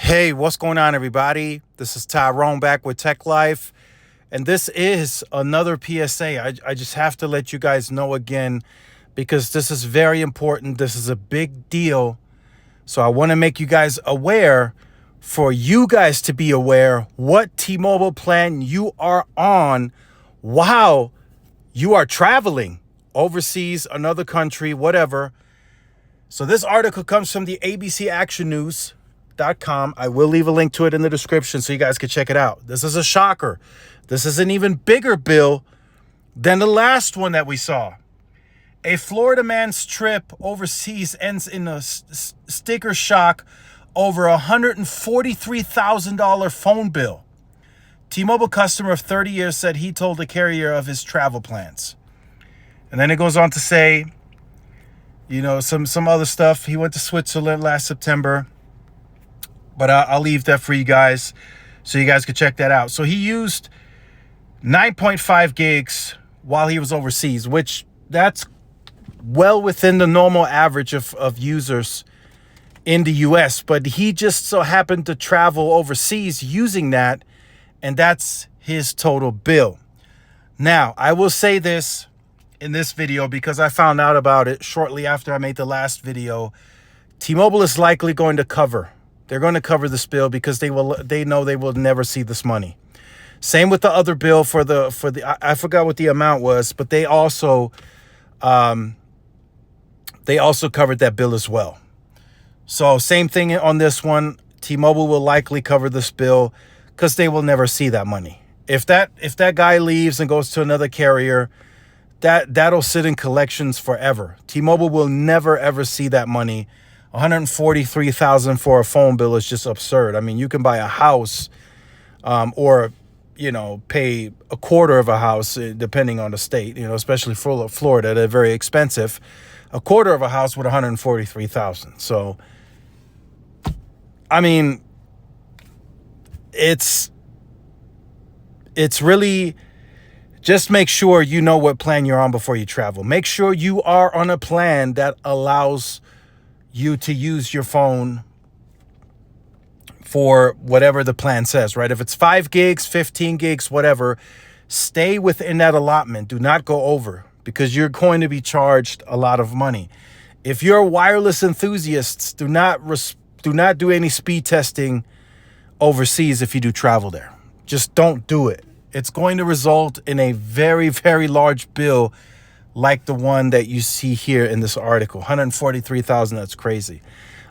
Hey, what's going on, everybody? This is Tyrone back with Tech Life, and this is another PSA. I just have to let you guys know again because this is very important. This is a big deal. So I want to make you guys aware, for you guys to be aware what T-Mobile plan you are on while you are traveling overseas, another country, whatever. So this article comes from the ABC Action News.com. I will leave a link to it in the description so you guys can check it out. This is a shocker. This is an even bigger bill than the last one that we saw. A Florida man's trip overseas ends in a sticker shock over a $143,000 phone bill. T-Mobile customer of 30 years said he told the carrier of his travel plans. And then it goes on to say, some other stuff. He went to Switzerland last September. But I'll leave that for you guys so you guys can check that out. So he used 9.5 gigs while he was overseas, which that's well within the normal average of users in the US. But he just so happened to travel overseas using that, and that's his total bill. Now, I will say this in this video because I found out about it shortly after I made the last video. T-Mobile is likely going to cover. They're going to cover this bill because they know they will never see this money. Same with the other bill for the I forgot what the amount was, but they also covered that bill as well. So same thing on this one. T-Mobile will likely cover this bill because they will never see that money. If that guy leaves and goes to another carrier, that'll sit in collections forever. T-Mobile will never ever see that money. $143,000 for a phone bill is just absurd. I mean, you can buy a house or pay a quarter of a house depending on the state, especially for Florida. They're very expensive. A quarter of a house with $143,000. So, I mean, it's really, just make sure you know what plan you're on before you travel. Make sure you are on a plan that allows you to use your phone for whatever the plan says, right? If it's 5 gigs, 15 gigs, whatever, stay within that allotment. Do not go over because you're going to be charged a lot of money. If you're wireless enthusiasts, do not do any speed testing overseas if you do travel there. Just don't do it. It's going to result in a very, very large bill like the one that you see here in this article. $143,000, that's crazy.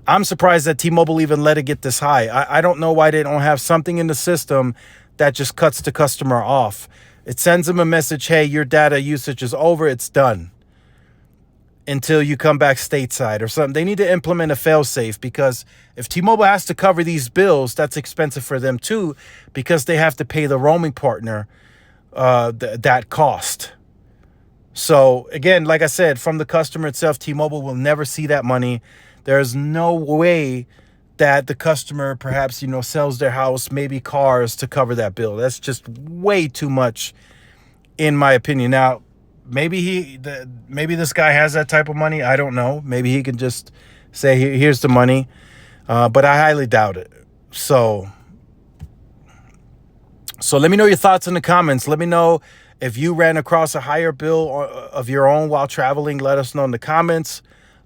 I'm surprised that T-Mobile even let it get this high. I don't know why they don't have something in the system that just cuts the customer off. It sends them a message, hey, your data usage is over, it's done, until you come back stateside or something. They need to implement a fail-safe because if T-Mobile has to cover these bills, that's expensive for them too because they have to pay the roaming partner that cost. So again, like I said, from the customer itself, T-Mobile will never see that money. There's no way that the customer perhaps, sells their house, maybe cars to cover that bill. That's just way too much, in my opinion. Now, maybe this guy has that type of money. I don't know. Maybe he can just say, here's the money. But I highly doubt it. So let me know your thoughts in the comments. Let me know if you ran across a higher bill of your own while traveling. Let us know in the comments.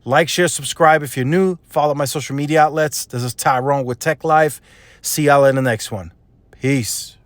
Like, share, subscribe if you're new. Follow my social media outlets. This is Tyrone with Tech Life. See y'all in the next one. Peace.